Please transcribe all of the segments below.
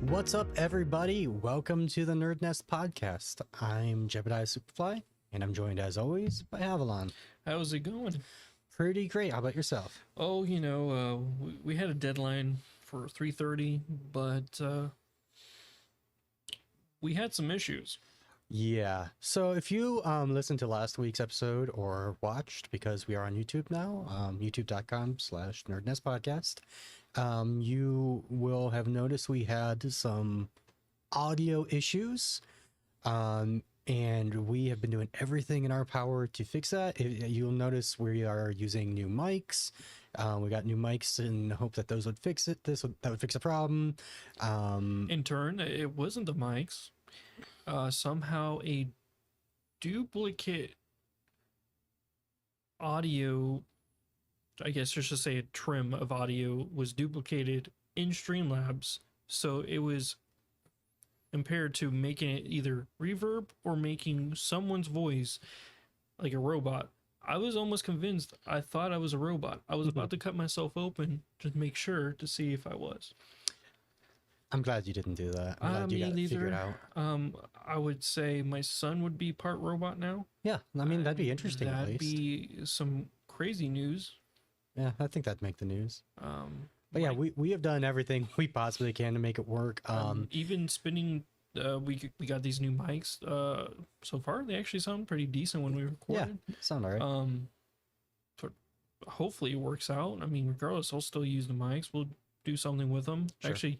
What's up, everybody? Welcome to the Nerd Nest podcast. I'm Jebediah Superfly, and I'm joined, as always, by Avalon. How's it going? Pretty great. How about yourself? Oh, we had a deadline for 3:30, but we had some issues. Yeah. So if you listened to last week's episode or watched, because we are on YouTube now, youtube.com/nerdnestpodcast, you will have noticed we had some audio issues. And we have been doing everything in our power to fix that. You'll notice we are using new mics. We got new mics in the hope that those would fix it. That would fix the problem. In turn, it wasn't the mics. Somehow a duplicate audio, I guess I should say a trim of audio, was duplicated in Streamlabs. So it was compared to making it either reverb or making someone's voice like a robot. I was almost convinced. I thought I was a robot. I was about to cut myself open to make sure to see if I was. I'm glad you didn't do that. I'm glad you got it figured out. I would say my son would be part robot now. Yeah, I mean, that'd be interesting. That'd be some crazy news. Yeah, I think that'd make the news. But yeah, we have done everything we possibly can to make it work. Even spinning, we got these new mics. So far, they actually sound pretty decent when we recorded. Yeah, sound all right. So hopefully it works out. I mean, regardless, I'll still use the mics. We'll do something with them. Sure. Actually,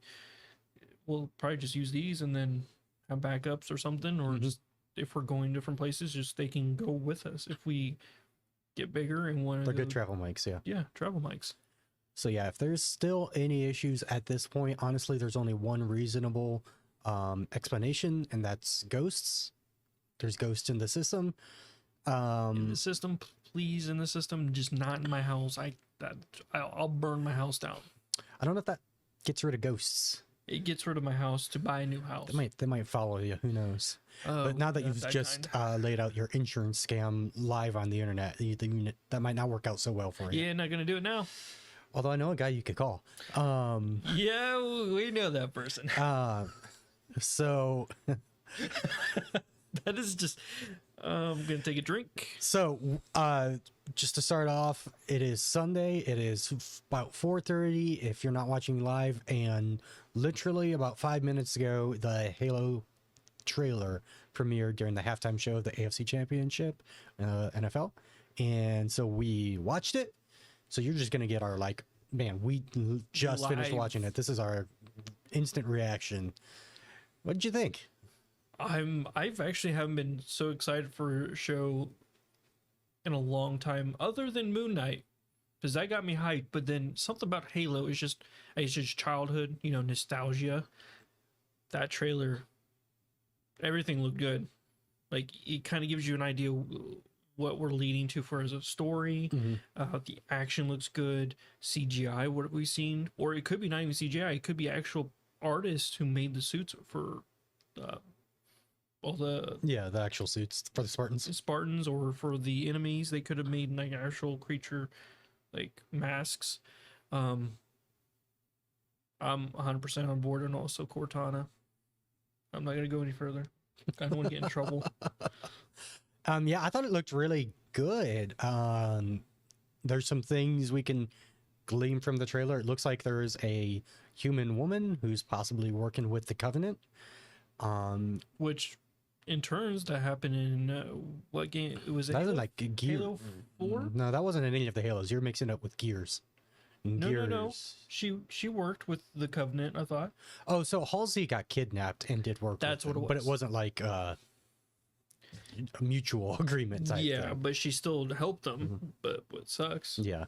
we'll probably just use these and then have backups or something. Or just if we're going different places, just they can go with us if we get bigger and want. They're good travel mics, yeah. Yeah, travel mics. So yeah, if there's still any issues at this point, honestly, there's only one reasonable explanation, and that's ghosts. There's ghosts in the system. In the system, please, in the system, just not in my house. I'll burn my house down. I don't know if that gets rid of ghosts. It gets rid of my house to buy a new house. They might follow you. Who knows? But now that you've just laid out your insurance scam live on the internet, that might not work out so well for you. Yeah, not gonna do it now. Although I know a guy you could call. Yeah, we know that person. So that is just. I'm gonna take a drink. So, just to start off, it is Sunday. It is about 4:30 if you're not watching live, and literally about 5 minutes ago, the Halo trailer premiered during the halftime show of the AFC Championship, NFL, and so we watched it. So you're just gonna get our man, we just finished watching it. This is our instant reaction. What did you think? I've actually haven't been so excited for a show in a long time, other than Moon Knight, because that got me hyped. But then something about Halo is just childhood, nostalgia. That trailer, everything looked good. Like, it kind of gives you an idea what we're leading to for as a story. The action looks good. CGI, what have we seen? Or it could be not even CGI. It could be actual artists who made the suits for all the actual suits for the Spartans, or for the enemies. They could have made like actual creature masks. I'm 100% on board, and also Cortana. I'm not gonna go any further. I don't want to get in trouble. Yeah, I thought it looked really good. There's some things we can glean from the trailer. It looks like there's a human woman who's possibly working with the Covenant. Which in turns that happened in what game? It was that wasn't like Halo 4? No, that wasn't in any of the Halos. You're mixing it up with Gears. No. She worked with the Covenant, I thought. Oh, so Halsey got kidnapped and did work. That's with what them, it was. But it wasn't like a mutual agreement type thing. But she still helped them. But what sucks? Yeah.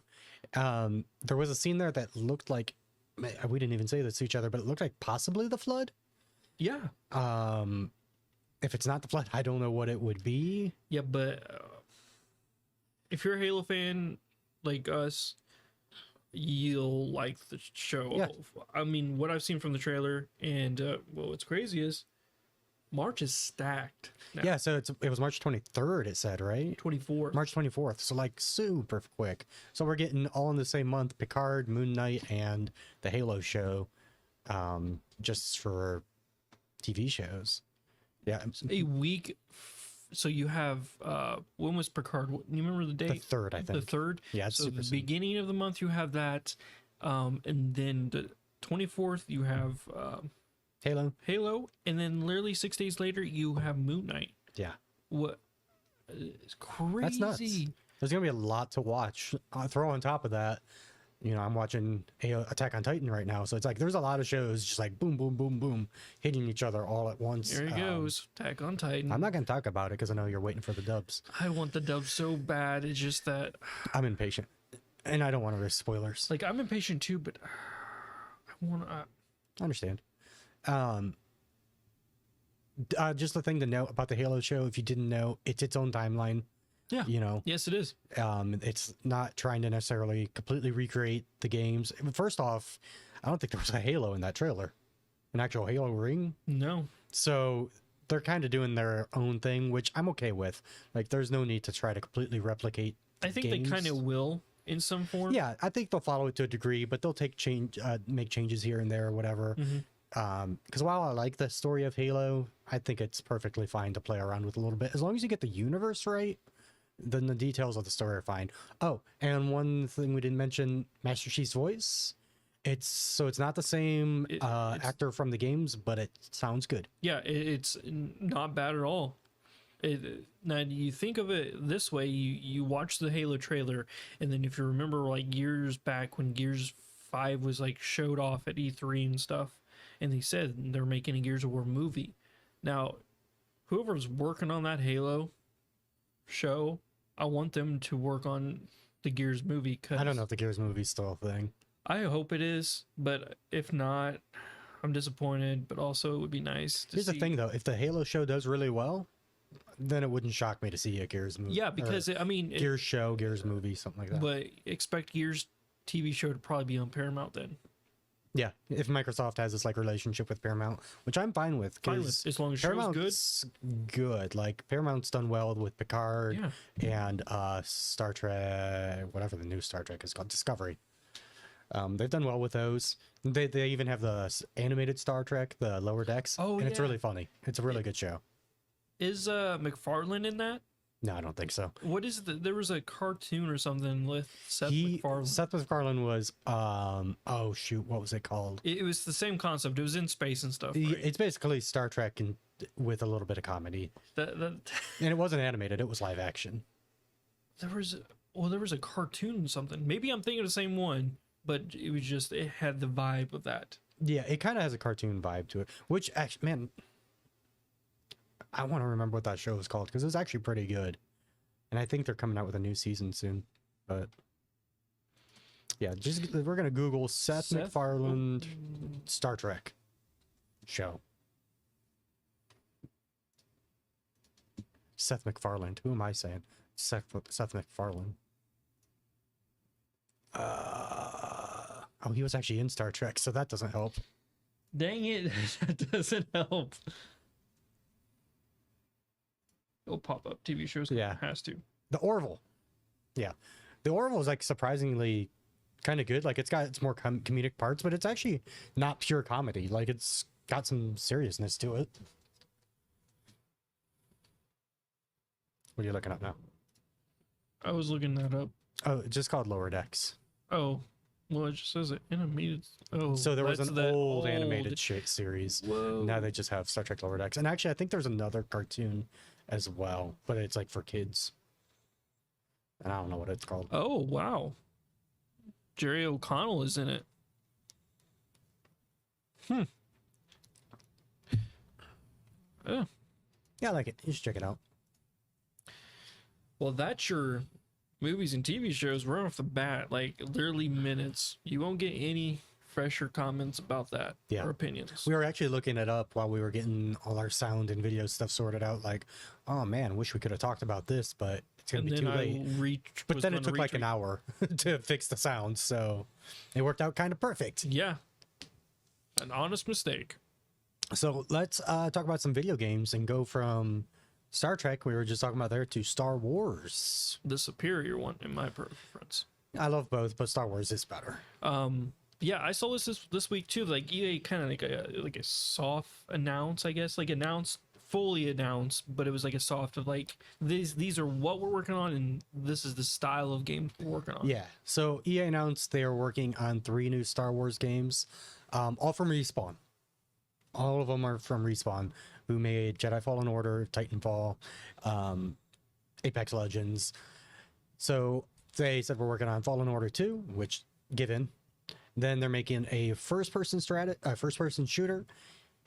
There was a scene there that looked like, we didn't even say this to each other, but it looked like possibly the Flood. Yeah. If it's not the Flood, I don't know what it would be. Yeah, but if you're a Halo fan like us, you'll like the show. Yeah. I mean, what I've seen from the trailer, and what's crazy is March is stacked now. Yeah, so it was March 23rd, it said, right? 24th. March 24th, so super quick. So we're getting all in the same month, Picard, Moon Knight, and the Halo show just for TV shows. Yeah, A week. So you have when was Picard? You remember the the date? third, I think. The third. Yeah, it's So super the soon. beginning of the month you have that, and then the 24th you have Halo. Halo, and then literally 6 days later you have Moon Knight. Yeah, What? It's crazy. that's nuts. There's gonna be a lot to watch. Throw on top of that, I'm watching Attack on Titan right now, so it's like there's a lot of shows just like boom, boom, boom, boom, hitting each other all at once. There he goes. Attack on Titan. I'm not gonna talk about it because I know you're waiting for the dubs. I want the dub so bad. It's just that, I'm impatient, and I don't want to risk spoilers. like, I'm impatient too, but I want to. I understand. Just the thing to note about the Halo show, if you didn't know, it's its own timeline. Yeah. Yes, it is. It's not trying to necessarily completely recreate the games. First off, I don't think there was a Halo in that trailer, an actual Halo ring. No. So they're kind of doing their own thing, which I'm okay with. Like, there's no need to try to completely replicate. I think games. they kind of will in some form. Yeah, I think they'll follow it to a degree, but they'll make changes here and there or whatever. Because while I like the story of Halo, I think it's perfectly fine to play around with a little bit as long as you get the universe right. Then the details of the story are fine. Oh, and one thing we didn't mention: Master Chief's voice. It's not the same It's- actor from the games, but it sounds good. Yeah, it's not bad at all. Now you think of it this way: you watch the Halo trailer, and then if you remember, like years back when Gears 5 was like showed off at E3 and stuff, and they said they're making a Gears of War movie. Now, whoever's working on that Halo show, I want them to work on the Gears movie. Cause I don't know if the Gears movie's still a thing. I hope it is, but if not, I'm disappointed. But also, it would be nice to Here's see. the thing, though: if the Halo show does really well, then it wouldn't shock me to see a Gears movie. Yeah, because I mean, Gears show, Gears movie, something like that. but expect Gears TV show to probably be on Paramount then. Yeah, if Microsoft has this like relationship with Paramount, which I'm fine with, Fine because with, as long as show's good. Paramount's good. Like Paramount's done well with Picard Yeah. and Star Trek, whatever the new Star Trek is called, Discovery. They've done well with those. They even have the animated Star Trek, the Lower Decks, Oh, and it's yeah. really funny. It's a really good show. Is McFarlane in that? No, I don't think so. What is there was a cartoon or something with Seth MacFarlane. Seth MacFarlane was oh shoot, what was it called? It was the same concept. It was in space and stuff. Right? It's basically Star Trek and with a little bit of comedy. that And it wasn't animated, it was live action. there was a cartoon or something. Maybe I'm thinking of the same one, but it had the vibe of that. Yeah, it kind of has a cartoon vibe to it, which actually, man, I want to remember what that show was called because it was actually pretty good. And I think they're coming out with a new season soon. But yeah, we're going to Google Seth MacFarlane Star Trek show. Seth MacFarlane. Who am I saying? Seth MacFarlane. Oh, he was actually in Star Trek, so that doesn't help. Dang it, that doesn't help. It'll pop up TV shows. Yeah. Has to. The Orville. Yeah. The Orville is like surprisingly kind of good. Like it's more comedic parts, but it's actually not pure comedy. Like it's got some seriousness to it. What are you looking up now? I was looking that up. Oh, it's just called Lower Decks. Oh, well, it just says it animated. Oh, So there was that's an the old animated series. Whoa. Now they just have Star Trek Lower Decks. And actually, I think there's another cartoon as well, but it's like for kids. And I don't know what it's called. Oh, wow. Jerry O'Connell is in it. Yeah. Yeah, I like it. You should check it out. Well, that's your movies and TV shows right off the bat. Like, literally minutes. You won't get any fresher comments about that Yeah. or opinions. We were actually looking it up while we were getting all our sound and video stuff sorted out. Like, oh man, wish we could have talked about this, but it's gonna and be then too I late. But then it took like an hour to fix the sound, so it worked out kind of perfect. Yeah. An honest mistake. So let's talk about some video games and go from Star Trek, we were just talking about there, to Star Wars. The superior one, in my preference. I love both, but Star Wars is better. Yeah, I saw this week too. Like EA kind of like a soft announce, I guess, like announced fully announced, but it was like a soft of like these are what we're working on, and this is the style of game we're working on. Yeah. So EA announced they are working on 3 new Star Wars games, all from Respawn. All of them are from Respawn, who made Jedi Fallen Order, Titanfall, Apex Legends. So they said we're working on Fallen Order 2, which given. Then they're making a first-person shooter,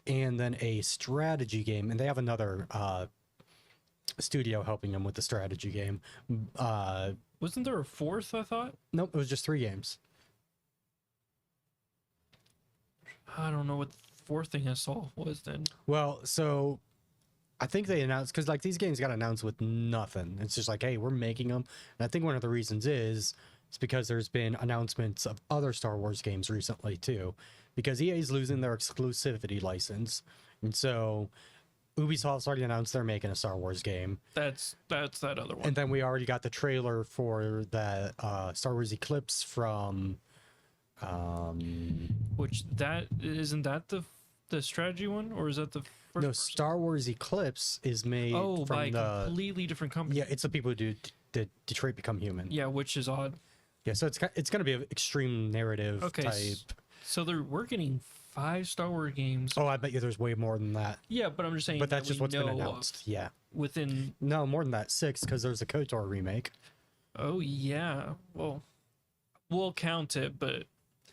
and then a strategy game. And they have another studio helping them with the strategy game. Wasn't there a fourth? I thought. Nope, it was just 3 games. I don't know what the fourth thing I saw was then. Well, so I think they announced, because like these games got announced with nothing. It's just like, hey, we're making them. And I think one of the reasons is it's because there's been announcements of other Star Wars games recently too, because EA is losing their exclusivity license, and so Ubisoft's already announced they're making a Star Wars game. That's that other one. And then we already got the trailer for the Star Wars Eclipse from. Which that isn't that the strategy one, or is that the first No, person? Star Wars Eclipse is made Oh, from by a the. completely different company. Yeah, it's the people who did Detroit Become Human. Yeah, which is odd. Yeah, so it's going to be an extreme narrative Okay, type. so we're getting 5 Star Wars games. Oh, I bet you there's way more than that. Yeah, but I'm just saying. But that's that just we what's been know of announced. Yeah. within. No, more than that. 6, because there's a KOTOR remake. Oh yeah, well, we'll count it, but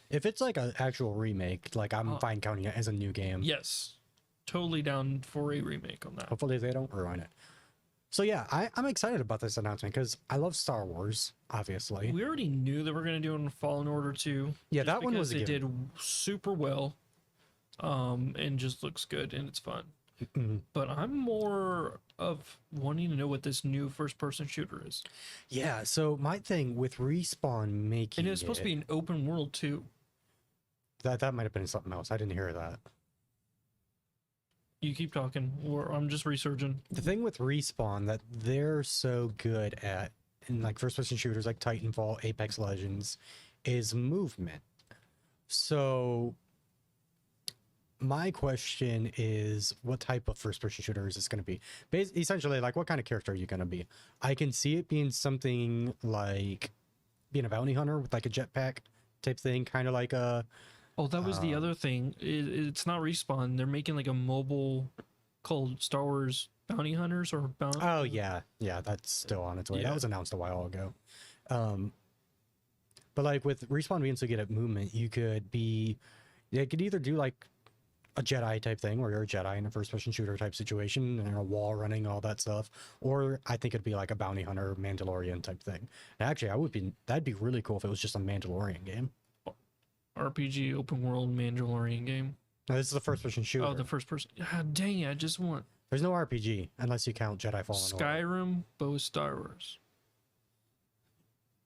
If it's like an actual remake, like I'm fine counting it as a new game. yes, totally down for a remake on that. Hopefully they don't ruin it. So yeah, I'm excited about this announcement because I love Star Wars, obviously. We already knew that we're gonna do in Fallen Order 2. Yeah, just that one was a because it given. did super well, and just looks good and it's fun. But I'm more of wanting to know what this new first-person shooter is, Yeah, so my thing with Respawn making and it's supposed to be an open world too. that might have been something else. I didn't hear that. You keep talking, or I'm just researching. The thing with Respawn that they're so good at in like first person shooters like Titanfall, Apex Legends is movement. So my question is, what type of first person shooter is this going to be? Essentially, like what kind of character are you going to be? I can see it being something like being a bounty hunter with like a jetpack type thing, kind of like a Oh, that was the other thing. It's not Respawn. They're making like a mobile called Star Wars Bounty Hunters or Bounty. Oh yeah, that's still on its way. Yeah. That was announced a while ago. But like with Respawn being so good at movement, you could either do like a Jedi type thing where you're a Jedi in a first person shooter type situation and a wall running, all that stuff, or I think it'd be like a bounty hunter Mandalorian type thing. And actually, that'd be really cool if it was just a Mandalorian game. RPG open world Mandalorian game. Now, this is a first person shooter. Oh, the first person. God dang it! I just want There's no RPG unless you count Jedi Fallen Order. Skyrim, but with Star Wars,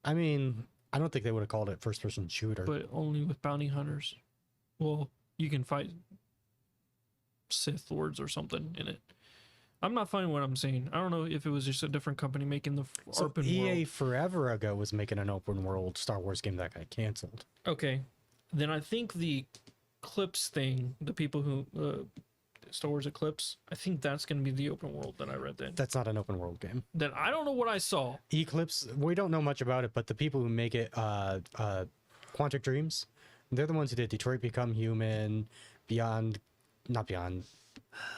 I mean, I don't think they would have called it first person shooter. but only with bounty hunters. Well, you can fight Sith lords or something in it. I'm not finding what I'm saying. I don't know if it was just a different company making the So open EA world. forever ago was making an open world Star Wars game that got canceled. Okay, then I think the Eclipse thing, the people who Star Wars Eclipse, I think that's going to be the open world that I read then. That's not an open world game. Then I don't know what I saw. Eclipse, we don't know much about it, but the people who make it, Quantic Dreams, they're the ones who did Detroit Become Human, not Beyond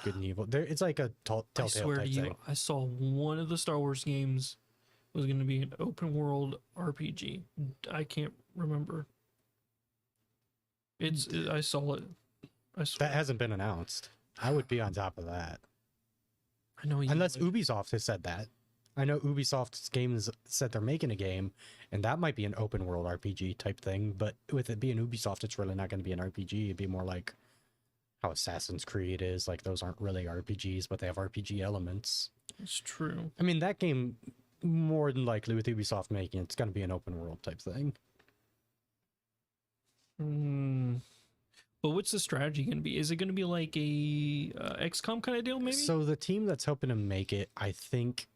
Good and Evil. It's like a Telltale I swear type to you, thing. I saw one of the Star Wars games was going to be an open world RPG. I can't remember. I saw it. I swear. That hasn't been announced. I would be on top of that. I know you Unless would. Ubisoft has said that. I know Ubisoft's games said they're making a game, and that might be an open world RPG type thing, but with it being Ubisoft, it's really not going to be an RPG. It'd be more like how Assassin's Creed is. Like, those aren't really RPGs, but they have RPG elements. It's true. I mean, that game, more than likely with Ubisoft making it's going to be an open world type thing. But what's the strategy going to be? Is it going to be like a XCOM kind of deal, maybe? So the team that's helping to make it, I think,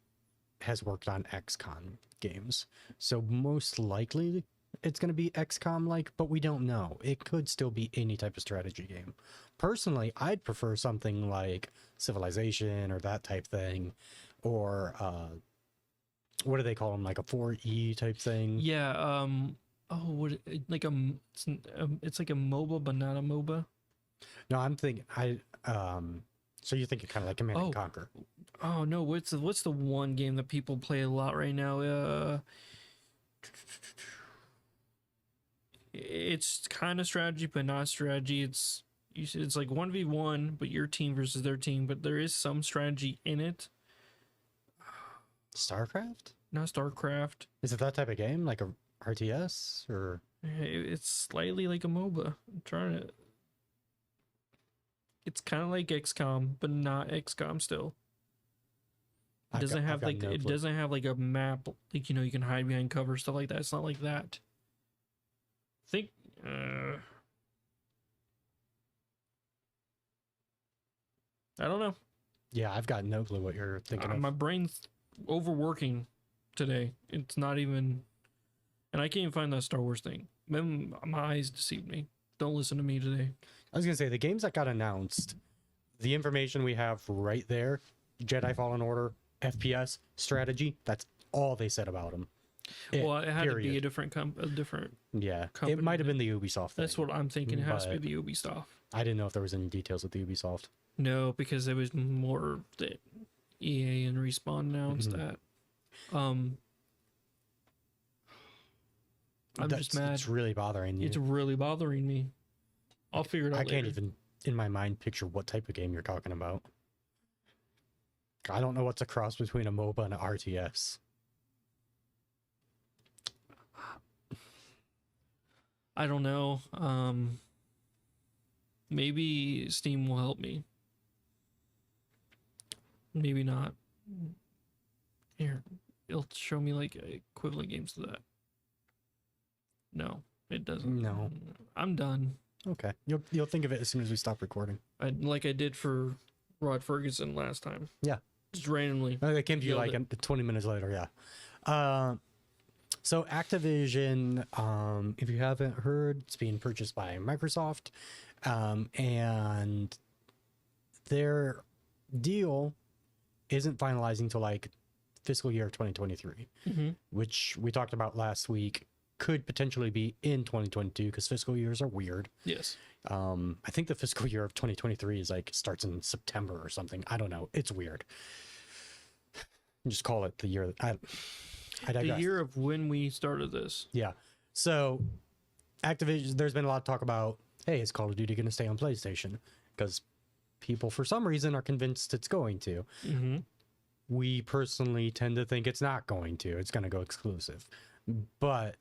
has worked on XCOM games. So most likely it's going to be XCOM like, but we don't know. It could still be any type of strategy game. Personally, I'd prefer something like Civilization or that type thing, or what do they call them? Like a 4E type thing. Yeah. Oh, like it's like a MOBA, but not a MOBA. No, I'm thinking so you're thinking kind of like Command and Conquer. Oh no, what's the one game that people play a lot right now? It's kind of strategy, but not strategy. It's like 1v1, but your team versus their team, but there is some strategy in it. StarCraft? Not StarCraft. Is it that type of game, like a RTS, or? It's slightly like a MOBA. I'm trying to. It's kind of like XCOM, but not XCOM still. It doesn't have like it doesn't have like a map, like you can hide behind cover, stuff like that. It's not like that. Think I don't know. Yeah, I've got no clue what you're thinking of. My brain's overworking today. It's not even, and I can't even find that Star Wars thing. My eyes deceived me. Don't listen to me today. I was gonna say the games that got announced, the information we have right there, Jedi Fallen Order, FPS, strategy, that's all they said about them. Well, it had to be a different Yeah, company. it might have been the Ubisoft thing. That's what I'm thinking. It has to be the Ubisoft. I didn't know if there was any details with the Ubisoft. No, because it was more that EA and Respawn announced that. I'm just mad. It's really bothering you. It's really bothering me. I'll figure it out I can't later. even, in my mind, picture what type of game you're talking about. I don't know what's a cross between a MOBA and an RTS. I don't know. Maybe Steam will help me. Maybe not. Here, it'll show me like equivalent games to that. No, it doesn't. No. I'm done. Okay, you'll think of it as soon as we stop recording. Like I did for Rod Ferguson last time. Yeah. Just randomly. It came to you like 20 minutes later, yeah. So Activision, if you haven't heard, it's being purchased by Microsoft, and their deal isn't finalizing till like fiscal year 2023, which we talked about last week. Could potentially be in 2022 because fiscal years are weird. Yes. I think the fiscal year of 2023 is like starts in September or something. I don't know. It's weird. Just call it the year. I digress. The year of when we started this. Yeah. So Activision, there's been a lot of talk about, hey, is Call of Duty going to stay on PlayStation? Because people, for some reason, are convinced it's going to. We personally tend to think it's not going to. It's going to go exclusive. But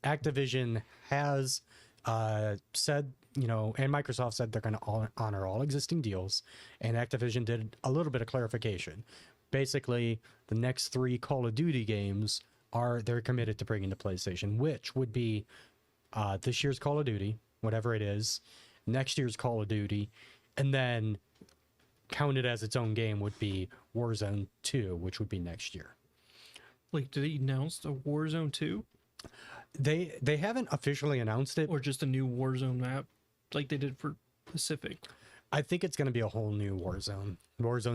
Activision has said, and Microsoft said they're going to honor all existing deals. And Activision did a little bit of clarification. Basically, the next 3 Call of Duty games they're committed to bringing to PlayStation, which would be this year's Call of Duty, whatever it is, next year's Call of Duty, and then counted as its own game would be Warzone 2, which would be next year. Like, did they announce a Warzone 2? They haven't officially announced it. Or just a new Warzone map, like they did for Pacific? I think it's going to be a whole new Warzone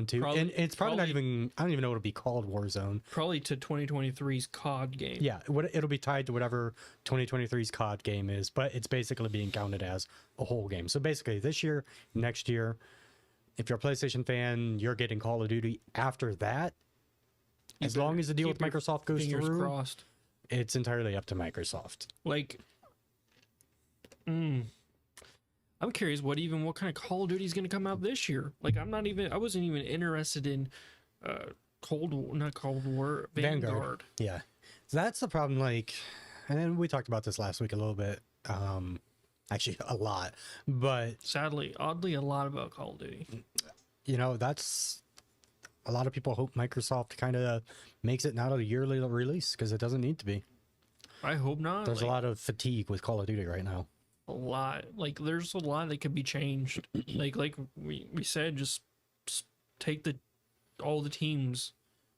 2. And it's probably not even, I don't even know what it'll be called, Warzone. Probably to 2023's COD game. Yeah, it'll be tied to whatever 2023's COD game is, but it's basically being counted as a whole game. So basically this year, next year, if you're a PlayStation fan, you're getting Call of Duty. After that, as long as the deal with Microsoft goes through, crossed. It's entirely up to Microsoft. Like, I'm curious what kind of Call of Duty is going to come out this year. Like, I wasn't even interested in Cold War, Vanguard. Yeah. So that's the problem. Like, and we talked about this last week a little bit. Actually, a lot. But sadly, oddly, a lot about Call of Duty. That's a lot of people hope Microsoft kind of makes it not a yearly release because it doesn't need to be. I hope not. There's a lot of fatigue with Call of Duty right now. A lot. Like, there's a lot that could be changed. like we said, just take all the teams,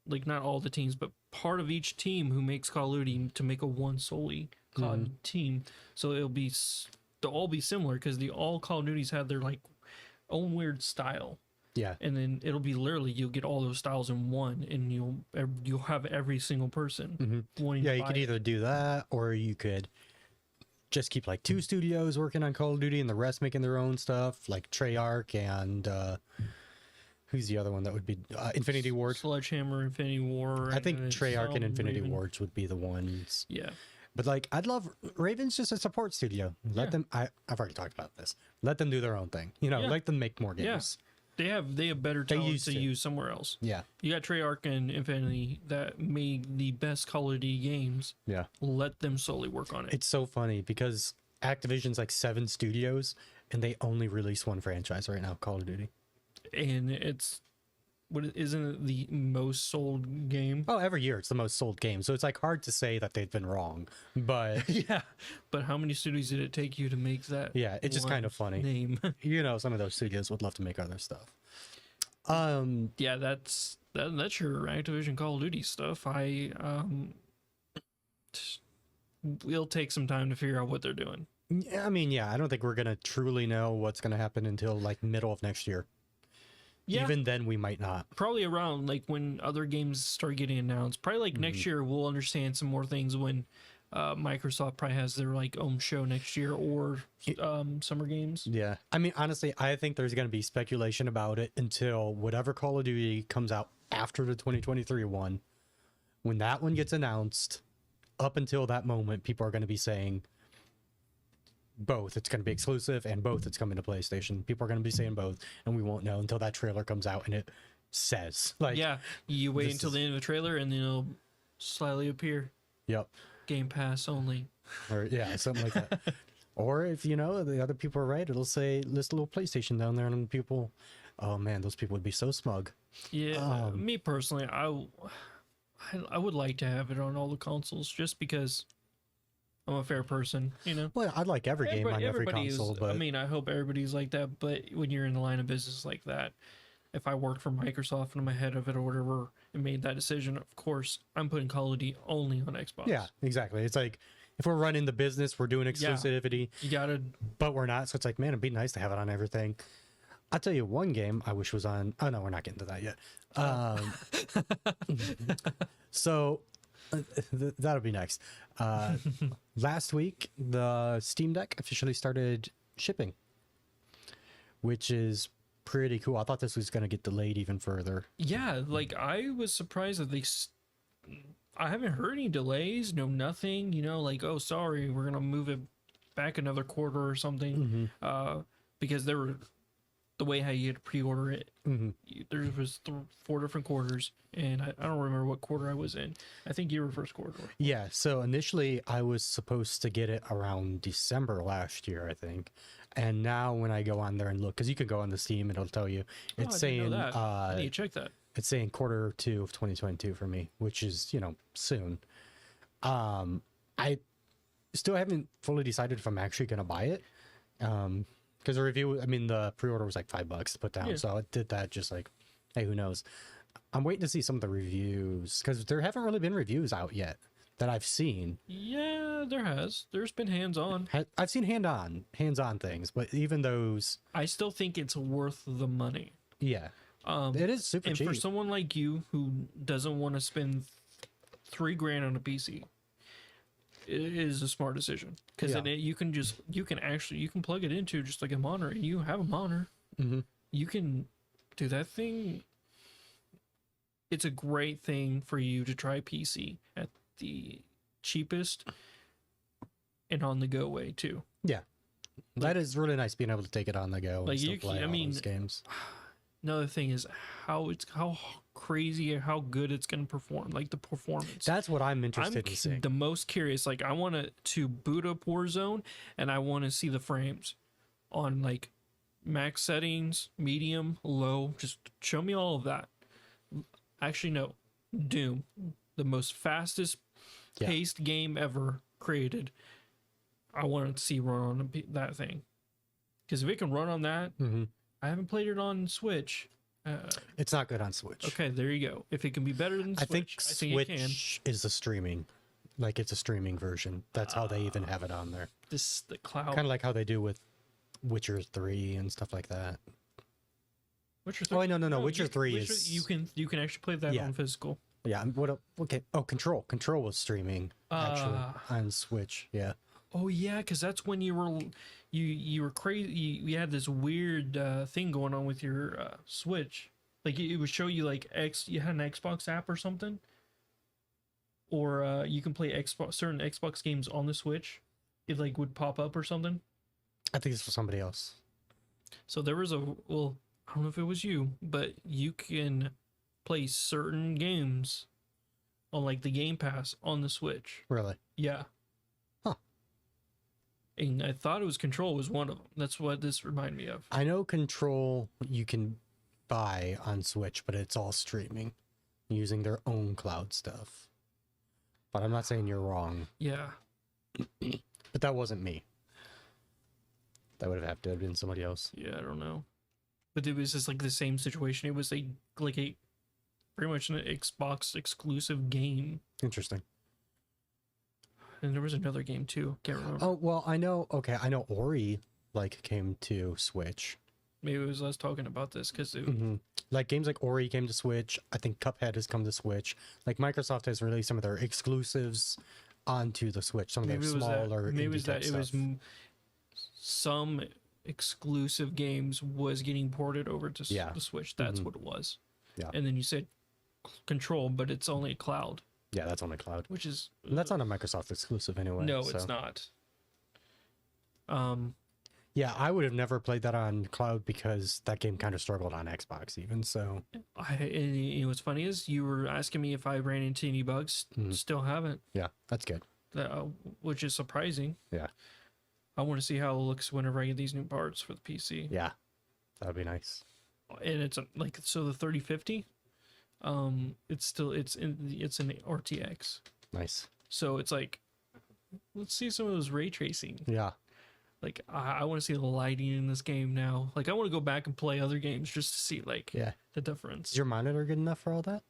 like not all the teams, but part of each team who makes Call of Duty to make a one solely COD team. So they'll all be similar because all Call of Duties have their like own weird style. Yeah. And then it'll be literally you'll get all those styles in one, and you'll have every single person wanting Yeah, to you buy could it. either do that, or you could just keep like 2 studios working on Call of Duty and the rest making their own stuff, like Treyarch and who's the other one that would be Infinity Ward. Sledgehammer, Infinity War. I think then Treyarch and some Infinity Raven. Wards would be the ones. Yeah. But like, I'd love Raven's just a support studio. Let them. I've already talked about this. Let them do their own thing. You know, Yeah. let them make more games. They have better talent used to to. use somewhere else. Yeah. You got Treyarch and Infinity that made the best Call of Duty games. Yeah. Let them solely work on it. It's so funny because Activision's like 7 studios and they only release one franchise right now, Call of Duty. And isn't it the most sold game? Oh, every year it's the most sold game. So it's like hard to say that they've been wrong. But Yeah. But how many studios did it take you to make that? yeah, it's just one kind of funny. name. You know, some of those studios would love to make other stuff. Yeah, that's your Activision Call of Duty stuff. It'll take some time to figure out what they're doing. I mean, yeah, I don't think we're going to truly know what's going to happen until like middle of next year. Yeah, Even then we might not. probably around like when other games start getting announced. Probably like next year we'll understand some more things when Microsoft probably has their like own show next year or Summer Games. Yeah. I mean, honestly, I think there's going to be speculation about it until whatever Call of Duty comes out after the 2023 one. When that one gets announced, up until that moment, people are going to be saying both. It's going to be exclusive and both it's coming to PlayStation. People are going to be saying both, and we won't know until that trailer comes out and it says, like, Yeah, you wait this until is- the end of the trailer and then it'll slightly appear. yep. Game Pass only. Or, yeah, something like that. Or if, you know, the other people are right, it'll say, list a little PlayStation down there, and people, oh man, those people would be so smug. Yeah, me personally, I would like to have it on all the consoles just because I'm a fair person, you know. Well, I'd like every game on every Everybody console, is, but I mean, I hope everybody's like that. But when you're in the line of business like that, if I worked for Microsoft and I'm ahead of it or whatever and made that decision, of course, I'm putting Call of Duty only on Xbox. yeah, exactly. It's like, if we're running the business, we're doing exclusivity, You gotta. but we're not. So it's like, man, it'd be nice to have it on everything. I'll tell you one game I wish was on. Oh no, we're not getting to that yet. So that'll be next. Last week, the Steam Deck officially started shipping, which is pretty cool. I thought this was going to get delayed even further. Yeah, like I was surprised that I haven't heard any delays, no nothing. You know, like oh sorry, we're gonna move it back another quarter or something. Because there were the way how you had to pre-order it. There was 4 different quarters, and I don't remember what quarter I was in. I think you were first quarter. Yeah, so initially I was supposed to get it around December last year, I think. And now when I go on there and look, because you can go on the Steam, it'll tell you. It's I didn't saying know that. I need to check that. it's saying Q2 of 2022 for me, which is, you know, soon. I still haven't fully decided if I'm actually going to buy it. Because the review, I mean, the pre-order was like $5 to put down. Yeah. So I did that just like, hey, who knows? I'm waiting to see some of the reviews because there haven't really been reviews out yet that I've seen. Yeah, there's been hands-on. I've seen hands-on things, but even those, I still think it's worth the money. yeah, it is super And cheap. for someone like you who doesn't want to spend $3,000 on a PC, it is a smart decision because Yeah. you can plug it into just like a monitor, and you have a monitor. You can do that thing. It's a great thing for you to try PC at the cheapest and on the go way too. Yeah, that is really nice being able to take it on the go. Like and still you can- play I all mean, those games. Another thing is how crazy and how good it's going to perform, like the performance. That's what I'm I'm interested in seeing. the most curious. Like I want to boot up Warzone, and I want to see the frames on like max settings, medium, low. Just show me all of that. Actually, no. Doom, the most fastest Yeah. paced game ever created. I want to see run on that thing, because if it can run on that, I haven't played it on Switch. It's not good on Switch. Okay, there you go. If it can be better than Switch, I I think think it can. Switch is a streaming, like it's a streaming version. That's how they even have it on there. This the cloud. Kind of like how they do with Witcher 3 and stuff like that. Witcher Oh, wait, no. Witcher 3 Witcher, is... you can actually play that Yeah. on physical. Yeah, okay. Oh, Control. Control was streaming, actually, on Switch. Yeah. Oh yeah, because that's when you were crazy. You had this weird thing going on with your Switch. Like it would show you like you had an Xbox app or something, or you can play certain Xbox games on the Switch. It like would pop up or something. I think this was somebody else. So there was I don't know if it was you, but you can play certain games on like the Game Pass on the Switch. Really? Yeah. Huh. And I thought it was Control was one of them. That's what this reminded me of. I know Control you can buy on Switch, but it's all streaming using their own cloud stuff. But I'm not saying you're wrong. Yeah. But that wasn't me. That would have had to have been somebody else. Yeah, I don't know. But it was just like the same situation. It was a pretty much an Xbox exclusive game. Interesting. And there was another game too. Can't remember. Oh, well, I know Ori came to Switch. Maybe it was us talking about this because Like games like Ori came to Switch. I think Cuphead has come to Switch. Like Microsoft has released some of their exclusives onto the Switch. Some of their smaller maybe it was indie that type it was stuff. some exclusive games was getting ported over to the Switch. That's what it was. Yeah. And then you said Control, but it's only a cloud, Yeah, that's on the cloud. which is And that's not a Microsoft exclusive anyway. no, so. it's not. Yeah, I would have never played that on cloud because that game kind of struggled on Xbox even. So And you know what's funny is you were asking me if I ran into any bugs. Still haven't. yeah, that's good. Which is surprising. Yeah. I want to see how it looks whenever I get these new parts for the PC. Yeah, that'd be nice. And it's so the 3050, it's an RTX. Nice. So it's like, let's see some of those ray tracing. Yeah. Like I want to see the lighting in this game now. Like I want to go back and play other games just to see the difference. Is your monitor good enough for all that?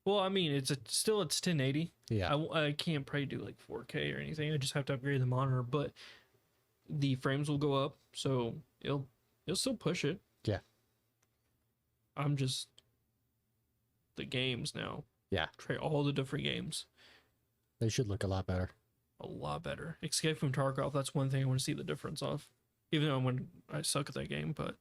Well, I mean, it's 1080. Yeah. I can't probably do like 4K or anything. I just have to upgrade the monitor, but the frames will go up, so it'll still push it. Yeah. I'm just the games now. Yeah. Try all the different games. They should look a lot better. A lot better. Escape from Tarkov, that's one thing I want to see the difference of. Even though I suck at that game, but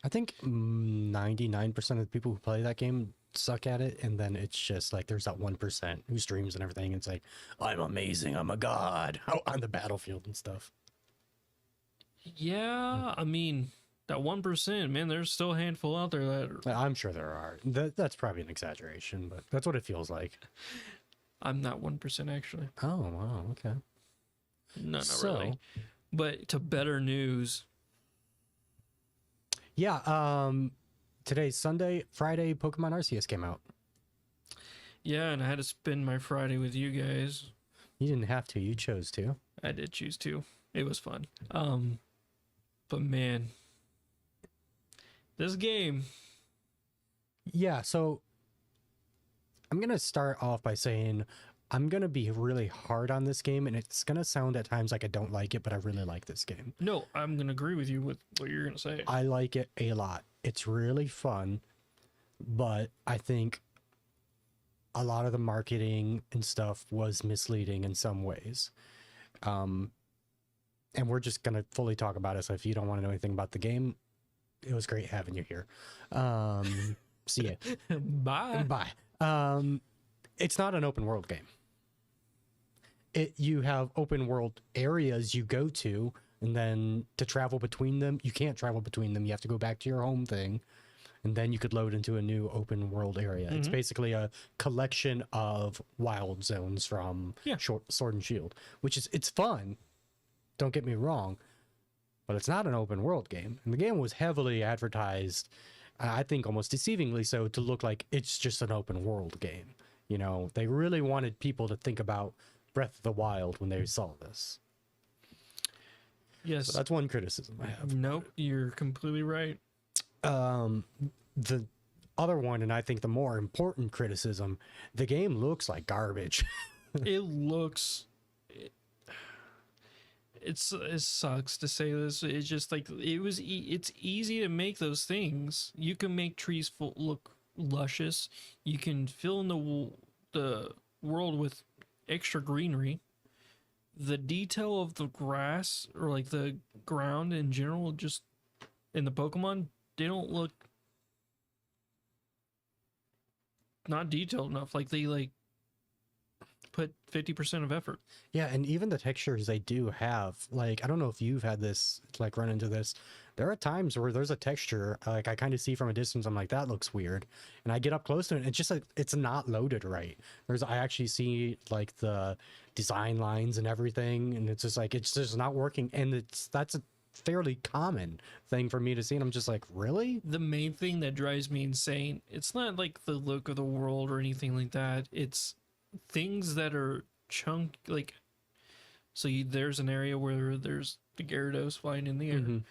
I think 99% of the people who play that game suck at it, and then it's just like there's that 1% who streams and everything, and it's like, I'm amazing, I'm a god, on the battlefield and stuff. yeah, I mean, that 1%, man, there's still a handful out there that I'm sure there are. That's probably an exaggeration, but that's what it feels like. I'm not 1% actually. Oh, wow, okay. No, not really. But to better news. Yeah, today's Sunday. Friday, Pokemon Arceus came out. Yeah, and I had to spend my Friday with you guys. You didn't have to, you chose to. I did choose to. It was fun. But man, this game. Yeah, so I'm going to start off by saying I'm going to be really hard on this game, and it's going to sound at times like I don't like it, but I really like this game. No, I'm going to agree with you with what you're going to say. I like it a lot. It's really fun, but I think a lot of the marketing and stuff was misleading in some ways. And we're just going to fully talk about it, so if you don't want to know anything about the game, it was great having you here. See ya. Bye. Bye. It's not an open world game. You have open world areas you go to, and then to travel between them, you can't travel between them. You have to go back to your home thing, and then you could load into a new open world area. It's basically a collection of wild zones from Sword and Shield, it's fun. Don't get me wrong, but it's not an open world game. And the game was heavily advertised, I think almost deceivingly so, to look like it's just an open world game. You know, they really wanted people to think about Breath of the Wild when they saw this. Yes. So that's one criticism I have. Nope, you're completely right. The other one, and I think the more important criticism, the game looks like garbage. It looks. It sucks to say this. It's just like it's easy to make those things. You can make trees look luscious. You can fill in the world with extra greenery. The detail of the grass or like the ground in general, just in the Pokemon, they don't look not detailed enough. Like they like put 50% of effort. Yeah, and even the textures they do have, like, I don't know if you've had this, like, run into this. There are times where there's a texture, like, I kind of see from a distance, I'm like, that looks weird. And I get up close to it, and it's just like, it's not loaded right. I actually see, like, the design lines and everything, and it's just like, it's just not working. And that's a fairly common thing for me to see, and I'm just like, really? The main thing that drives me insane, it's not like the look of the world or anything like that. It's things that are like so there's an area where there's the Gyarados flying in the air.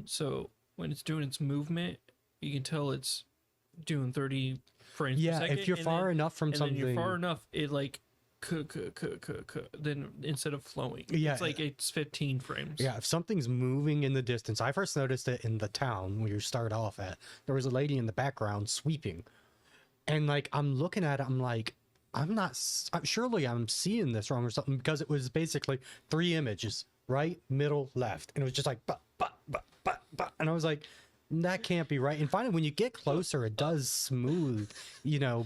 So when it's doing its movement, you can tell it's doing 30 frames per second. If you're far enough from something, then you're far enough, it like then instead of flowing, it's like it's 15 frames. Yeah, if something's moving in the distance, I first noticed it in the town where you start off at. There was a lady in the background sweeping, and like I'm looking at it, I'm like, surely I'm seeing this wrong or something, because it was basically 3 images, right, middle, left, and it was just like but, and I was like, that can't be right. And finally, when you get closer, it does smooth,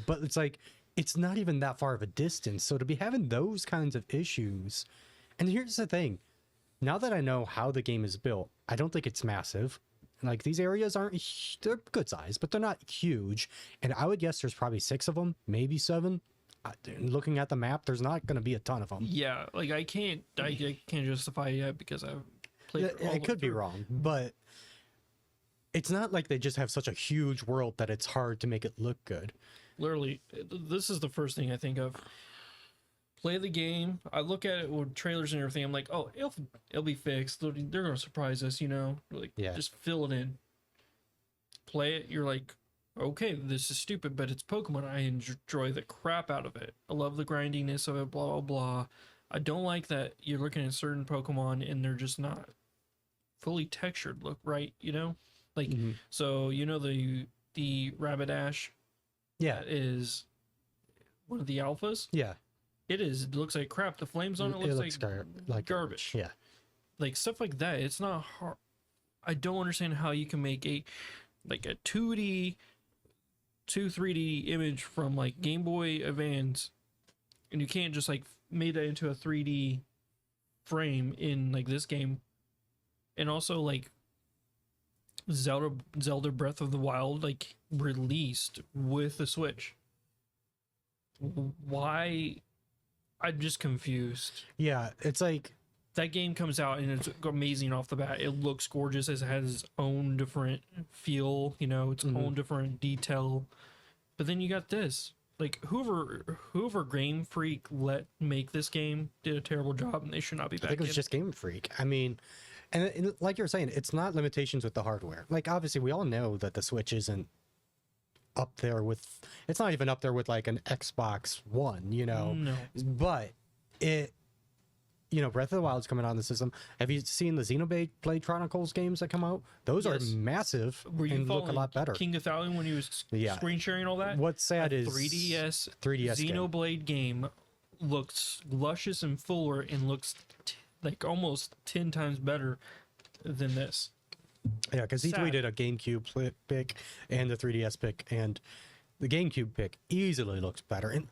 but it's like, it's not even that far of a distance. So to be having those kinds of issues, and here's the thing, now that I know how the game is built, I don't think it's massive. Like, these areas they're good size, but they're not huge. And I would guess there's probably 6 of them, maybe 7. Looking at the map, there's not going to be a ton of them. Yeah, like I can't justify it yet because I've played it could be wrong, but it's not like they just have such a huge world that it's hard to make it look good. Literally, this is the first thing I think of. Play the game. I look at it with trailers and everything. I'm like, oh, it'll be fixed. They're gonna surprise us, Like, just fill it in. Play it. You're like, okay, this is stupid, but it's Pokemon. I enjoy the crap out of it. I love the grindiness of it, blah, blah, blah. I don't like that you're looking at certain Pokemon and they're just not fully textured, look right, Like, so, the Rabbit-Ash? Yeah. Is one of the alphas? Yeah. It is. It looks like crap. The flames on it looks like garbage. Yeah. Like, stuff like that. It's not hard. I don't understand how you can make a 2D 3D image from like Game Boy Advance, and you can't just like made that into a 3D frame in like this game. And also like Zelda Breath of the Wild like released with the Switch. Why? I'm just confused. Yeah, it's like that game comes out and it's amazing off the bat. It looks gorgeous. It has its own different feel, its own different detail. But then you got this. Like, whoever Game Freak let make this game did a terrible job, and they should not be back. I think it was just Game Freak. I mean, and like you're saying, it's not limitations with the hardware. Like, obviously, we all know that the Switch isn't up there with... It's not even up there with, like, an Xbox One, No. But it... Breath of the Wild's coming out in the system. Have you seen the Xenoblade Chronicles games that come out? Those are massive and look a lot better. King Gothalion when he was screen sharing all that? What's sad is 3DS Xenoblade game looks luscious and fuller and looks like almost 10 times better than this. Yeah, because he tweeted a GameCube pick and the 3DS pick, and the GameCube pick easily looks better. And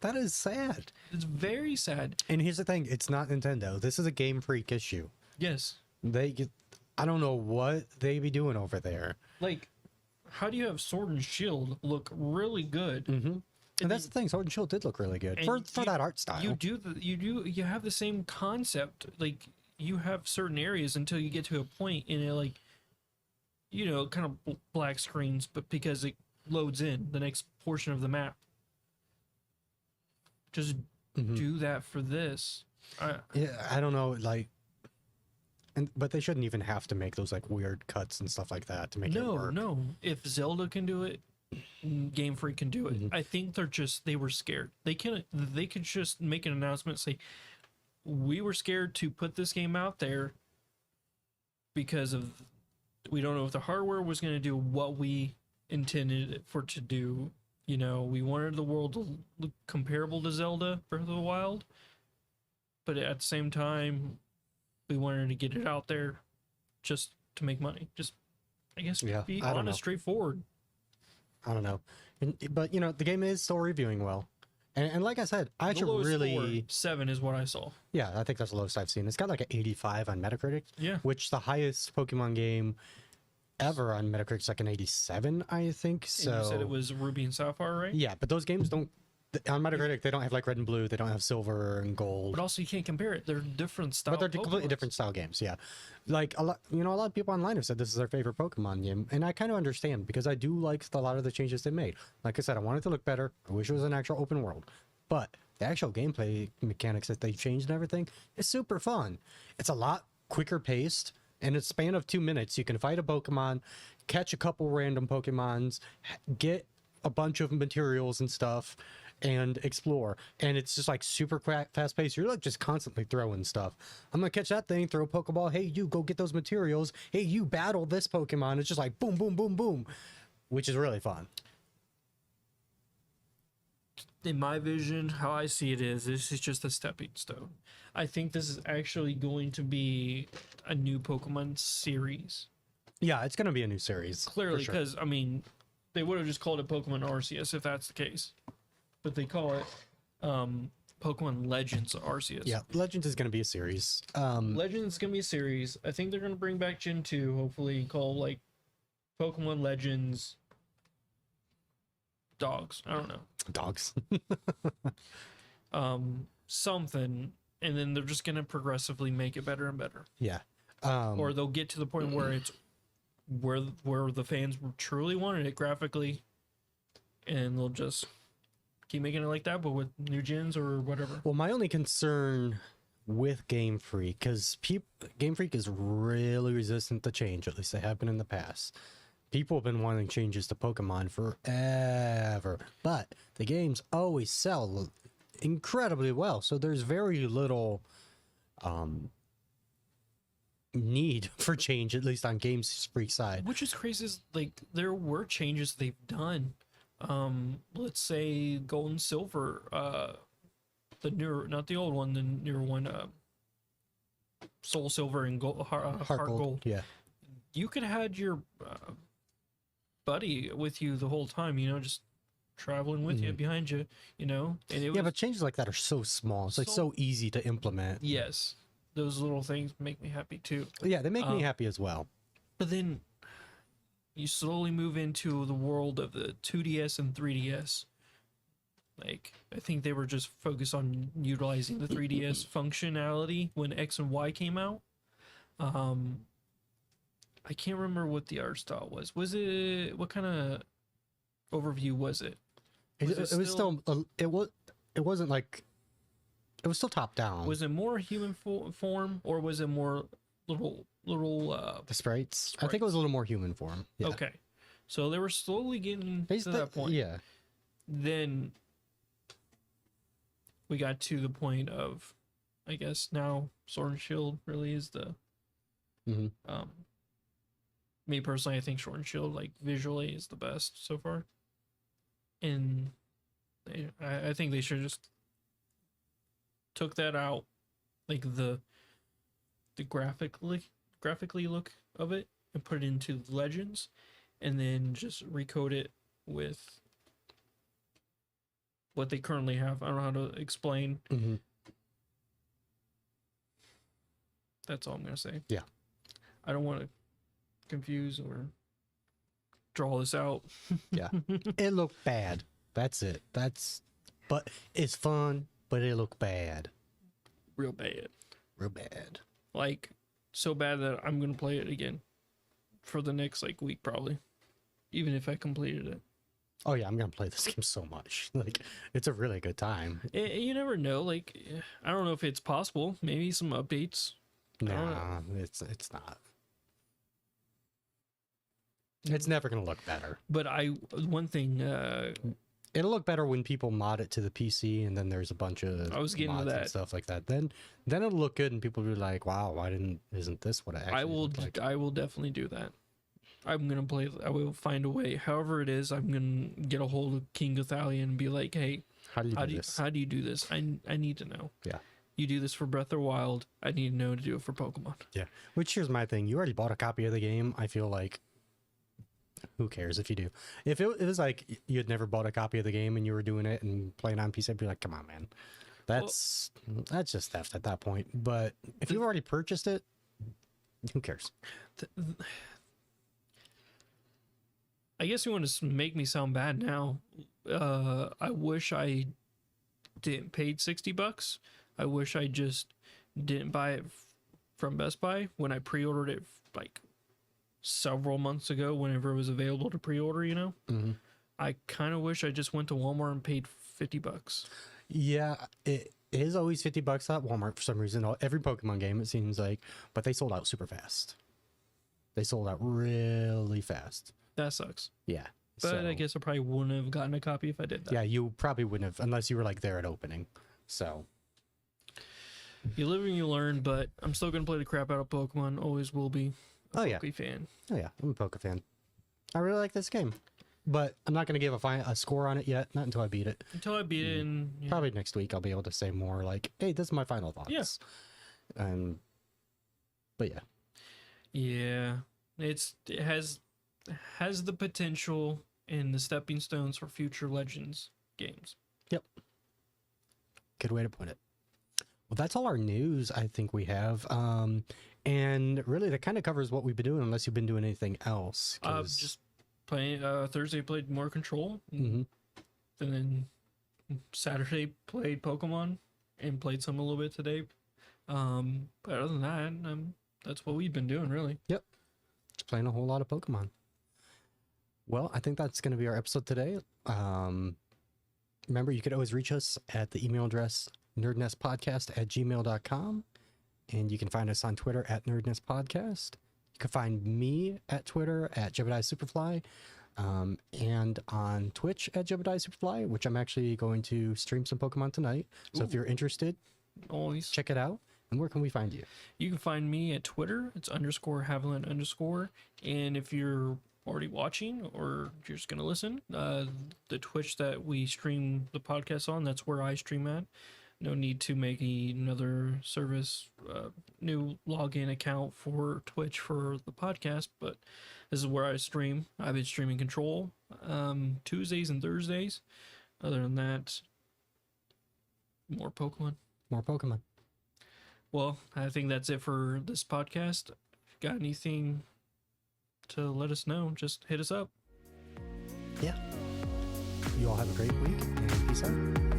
that is sad. It's very sad. And here's the thing, it's not Nintendo. This is a Game Freak issue. Yes. I don't know what they be doing over there. Like, how do you have Sword and Shield look really good? Mm-hmm. And that's the thing, Sword and Shield did look really good for that art style. You have the same concept. Like, you have certain areas until you get to a point in it, like, kind of black screens, but because it loads in the next portion of the map. Just do that for this. I don't know, like, but they shouldn't even have to make those like weird cuts and stuff like that to make it No, work. no. If Zelda can do it, Game Freak can do it. Mhm. I think they were scared. They could just make an announcement, say, we were scared to put this game out there because of we don't know if the hardware was going to do what we intended it for to do. You know, we wanted the world to look comparable to Zelda Breath of the Wild, but at the same time, we wanted to get it out there just to make money. Just, I guess, Yeah, be I don't know. honest, straightforward. I don't know, but you know, the game is still reviewing well, and like I said, I The actually lowest really, score, 7 is what I saw. yeah, I think that's the lowest I've seen. It's got like an 85 on Metacritic, Yeah. which the highest Pokemon game ever on Metacritic is like an 87, I think. So And you said it was Ruby and Sapphire, right? yeah, but those games don't on Metacritic. They don't have like Red and Blue. They don't have Silver and Gold. But also, you can't compare it. They're different style. But they're completely Pokemons. different style games. Yeah, like a lot, you know, a lot of people online have said this is their favorite Pokemon game, and I kind of understand because I do like a lot of the changes they made. Like I said, I want it to look better. I wish it was an actual open world, but the actual gameplay mechanics that they changed and everything is super fun. It's a lot quicker paced. In a span of 2 minutes, you can fight a Pokemon, catch a couple random Pokemons, get a bunch of materials and stuff, and explore. And it's just like super fast paced. You're like just constantly throwing stuff. I'm gonna catch that thing, throw a Pokeball. Hey, you go get those materials. Hey, you battle this Pokemon. It's just like boom, boom, boom, boom, which is really fun. In my vision, how I see it is, this is just a stepping stone. I think this is actually going to be a new Pokemon series. Yeah, it's gonna be a new series. for Clearly, sure. because, I mean, they would have just called it Pokemon Arceus if that's the case. But they call it Pokemon Legends Arceus. Yeah, Legends is gonna be a series. Legends is going to be a series. I think they're going to bring back Gen 2, hopefully, call like Pokemon Legends Dogs. I don't know. Dogs. Something. And then they're just going to progressively make it better and better. Yeah. Or they'll get to the point where it's where the fans truly wanted it graphically, and they'll just keep making it like that, but with new gens or whatever. Well, my only concern with Game Freak, because Game Freak is really resistant to change, at least they have been in the past. People have been wanting changes to Pokemon forever, but the games always sell incredibly well, so there's very little need for change, at least on Game Freak side. Which is crazy. Is like there were changes they've done. Let's say Gold and Silver, the newer, not the old one, the newer one, Soul Silver and Heart Gold. Yeah. You could have had your buddy with you the whole time, you know, just traveling with you, behind you, you know. And it was, Yeah, but changes like that are so small. It's like so easy to implement. yes, those little things make me happy too. Yeah, they make me happy as well. But then you slowly move into the world of the 2DS and 3DS. Like, I think they were just focused on utilizing the 3DS functionality when X and Y came out. I can't remember what the art style was. Was it, what kind of overview was it? It was still it wasn't like, it was still top down. Was it more human form, or was it more little the sprites? I think it was a little more human form. Yeah. Okay, so they were slowly getting to Basically, that point. Yeah. Then we got to the point of, I guess now Sword and Shield really is the Mhm. Me personally, I think Sword and Shield, like, visually is the best so far, and I think they should just took that out, like the graphically look of it, and put it into Legends, and then just recode it with what they currently have. I don't know how to explain. Mm-hmm. That's all I'm gonna say. Yeah. I don't want to confuse or draw this out. Yeah. It looked bad. That's it. But it's fun, but it looked bad. Real bad. Real bad. Like, so bad that I'm gonna play it again for the next like week probably, even if I completed it. Oh yeah, I'm gonna play this game so much. Like, it's a really good time. You never know. Like, I don't know if it's possible. Maybe some updates don't know. Nah, it's not. It's never gonna look better. But one thing, It'll look better when people mod it to the PC, and then there's a bunch of I was getting to mods and that. stuff like that. Then it'll look good, and people will be like, "Wow, isn't this what it actually I will looked like?" I will definitely do that. I'm gonna play. I will find a way. However it is, I'm gonna get a hold of King Gothalion and be like, "Hey, How do you do this? how do you do this? I need to know. Yeah. You do this for Breath of the Wild. I need to know to do it for Pokemon. Yeah. Which here's my thing: you already bought a copy of the game. I feel like, who cares if you do? If it was like you had never bought a copy of the game and you were doing it and playing on PC, I'd be like, "Come on, man, that's just theft at that point." But if you've already purchased it, who cares? I guess you want to make me sound bad now. I wish I didn't paid $60. I wish I just didn't buy it from Best Buy when I pre-ordered it like several months ago whenever it was available to pre-order, you know. Mm-hmm. I kind of wish I just went to Walmart and paid $50. Yeah, it is always $50 at Walmart for some reason. Every Pokemon game, it seems like, but they sold out super fast. They sold out really fast. That sucks. Yeah. But so, I guess I probably wouldn't have gotten a copy if I did that. yeah, you probably wouldn't have unless you were like there at opening. So You live and you learn, but I'm still gonna play the crap out of Pokemon. Always will be. Oh, yeah. Poke fan. oh yeah, I'm a Poke fan. I really like this game, but I'm not gonna give a score on it yet. Not until I beat it. Until I beat it, and yeah. Probably next week I'll be able to say more. Like, hey, this is my final thoughts. Yes. But yeah, Yeah, it has the potential and the stepping stones for future Legends games. good way to put it. Well, that's all our news I think we have. And really that kind of covers what we've been doing, unless you've been doing anything else. Just playing. Thursday played more Control, Mhm. and then Saturday played Pokemon and played some a little bit today. But other than that, that's what we've been doing really. Just playing a whole lot of Pokemon. Well, I think that's going to be our episode today. Remember, you could always reach us at the email address nerdnestpodcast@gmail.com. And you can find us on Twitter at nerdnestpodcast. You can find me at Twitter at Jebediah Superfly. And on Twitch at Jebediah Superfly, which I'm actually going to stream some Pokemon tonight. So if you're interested, Always. check it out. And where can we find you? You can find me at Twitter. It's _Haviland_. And if you're already watching or you're just going to listen, the Twitch that we stream the podcast on, that's where I stream at. No need to make another service, new login account for Twitch for the podcast, but this is where I stream. I've been streaming Control Tuesdays and Thursdays. Other than that, more Pokemon. More Pokemon. Well, I think that's it for this podcast. Got anything to let us know, just hit us up. Yeah. You all have a great week and peace out.